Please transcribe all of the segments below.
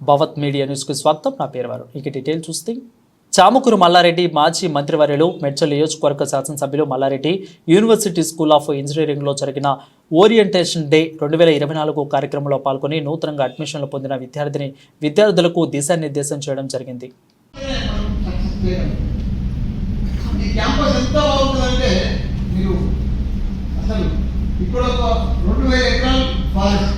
భవత్ media న్యూస్కు స్వాగతం. నా పేరు వారు. ఇక డీటెయిల్ చూస్తే చామకూరు మల్లారెడ్డి మాజీ మంత్రివర్యులు మేడ్చల్ నియోజకవర్గ శాసనసభ్యులు మల్లారెడ్డి యూనివర్సిటీ స్కూల్ ఆఫ్ ఇంజనీరింగ్లో జరిగిన ఓరియంటేషన్ డే 2024 కార్యక్రమంలో పాల్గొని నూతనంగా అడ్మిషన్లు పొందిన విద్యార్థులకు దిశానిర్దేశం చేయడం జరిగింది. ఇక్కడ ఒక 2000 ఎకరాలు ఫారెస్ట్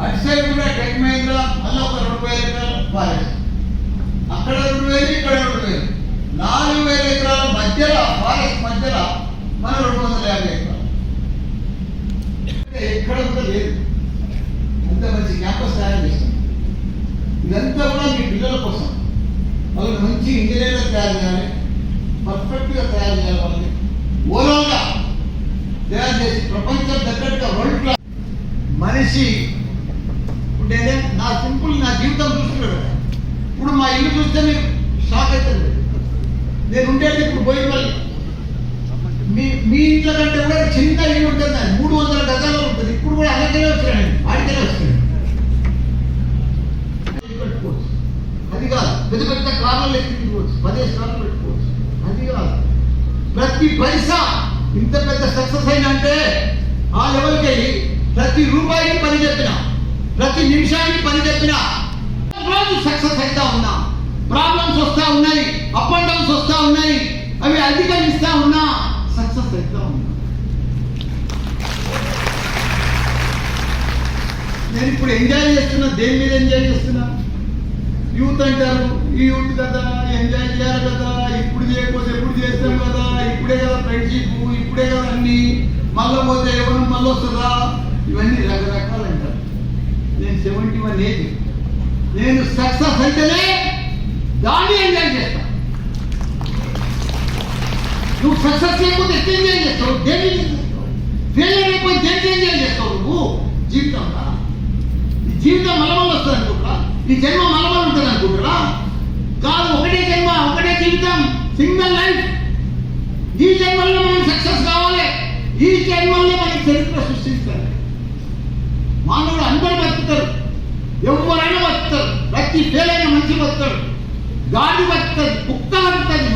అటు సైడ్ కూడా టెక్ మహీంద్రా మళ్ళీ ఒక 2000 ఎకరాలు ఫారెస్ట్, అక్కడ 2000 ఇక్కడ 2000, 4000 ఎకరాల మధ్యలో ఫారెస్ట్ మధ్యలో మన 250 ఎకరాలు ఎక్కడ కూడా లేదు. అంత మంచి క్యాంపస్ తయారు చేస్తాం. ఇదంతా కూడా మీ పిల్లల కోసం, వాళ్ళని మంచి ఇంజనీర్గా తయారు చేయాలి, పర్ఫెక్ట్గా తయారు చేయాలి, వాళ్ళని ఓవరాల్గా తయారు చేసి ప్రపంచం దగ్గరగా వరల్డ్ క్లాస్ మనిషి ఉంటేనే. నా సింపుల్ నా జీవితం చూస్తున్నాడు. ఇప్పుడు మా ఇల్లు చూస్తే మీరు షాక్ అవుతుంది. నేను ఉండేది ఇప్పుడు బోయినపల్లి. మీ ఇంట్లో కంటే కూడా చిన్న ఇల్లు ఉంటుంది, 300 గజాలు ఉంటుంది. ఇప్పుడు కూడా అలాగే వచ్చినాడు, ఆడికే వస్తున్నాడు. పెట్టుకోవచ్చు, అది కాదు. పెద్ద పెద్ద కార్లు ఎక్కించుకోవచ్చు, 10 కార్లు పెట్టుకోవచ్చు, అది కాదు. ప్రతి పైసా ఇంత పెద్ద సక్సెస్ అయినంటే ఆ లెవెల్కి వెళ్ళి ప్రతి రూపాయికి పని చెప్పిన, ప్రతి నిమిషానికి పని చెప్పిన రోజు సక్సెస్ అవుతా ఉన్నా. ప్రాబ్లమ్స్ వస్తూ ఉన్నాయి, అప్ అండ్ డౌన్స్ వస్తూ ఉన్నాయి, అవి అధిగమిస్తా ఉన్నా సక్సెస్ అవుతా ఉన్నా. నేను ఇప్పుడు ఎంజాయ్ చేస్తున్నా. దేని మీద ఎంజాయ్ చేస్తున్నా? యూత్ అంటారు, ఈ యూత్ కదా ఎంజాయ్ చేయాలి కదా, ఇప్పుడు చేయకపోతే ఎప్పుడు చేస్తాం కదా, ఇప్పుడే కదా ఫ్రెండ్షిప్, ఇప్పుడే కదా అన్ని, మళ్ళీ పోతే ఎవరు మళ్ళీ వస్తుందా, ఇవన్నీ రకరకాలు అంటారు. నేను 71 ఏజ్. నేను సక్సెస్ అయితేనే దాన్ని ఎంజాయ్ చేస్తా. నువ్వు సక్సెస్ చేయకపోతే ఎట్లా ఎంజాయ్ చేస్తావు? దేన్ని ఫెయిల్యూర్ అయిపోయి దేన్ని ఎంజాయ్ చేస్తావు? నువ్వు జీవితంగా ఈ జీవితం మలమల వస్తుంది అనుకుంటున్నా, ఈ జన్మ మలమల ఉంటుంది అనుకుంటున్నా. కాదు, ఒకటే జన్మ, ఒకటే జీవితం, సింగిల్ లైఫ్. ఈ జన్మల్లో మనం సక్సెస్ కావాలి, ఈ జన్మల్లో మనకి చరిత్ర సృష్టించాలి. మానవుడు అందరూ బతుకుతారు, ఎవరైనా బతుకుతారు, ప్రతి ఫెయిల్ అయిన మంచి బతుకుతాడు, గాడి బతుకుతుంది, కుక్క బతుకుతుంది.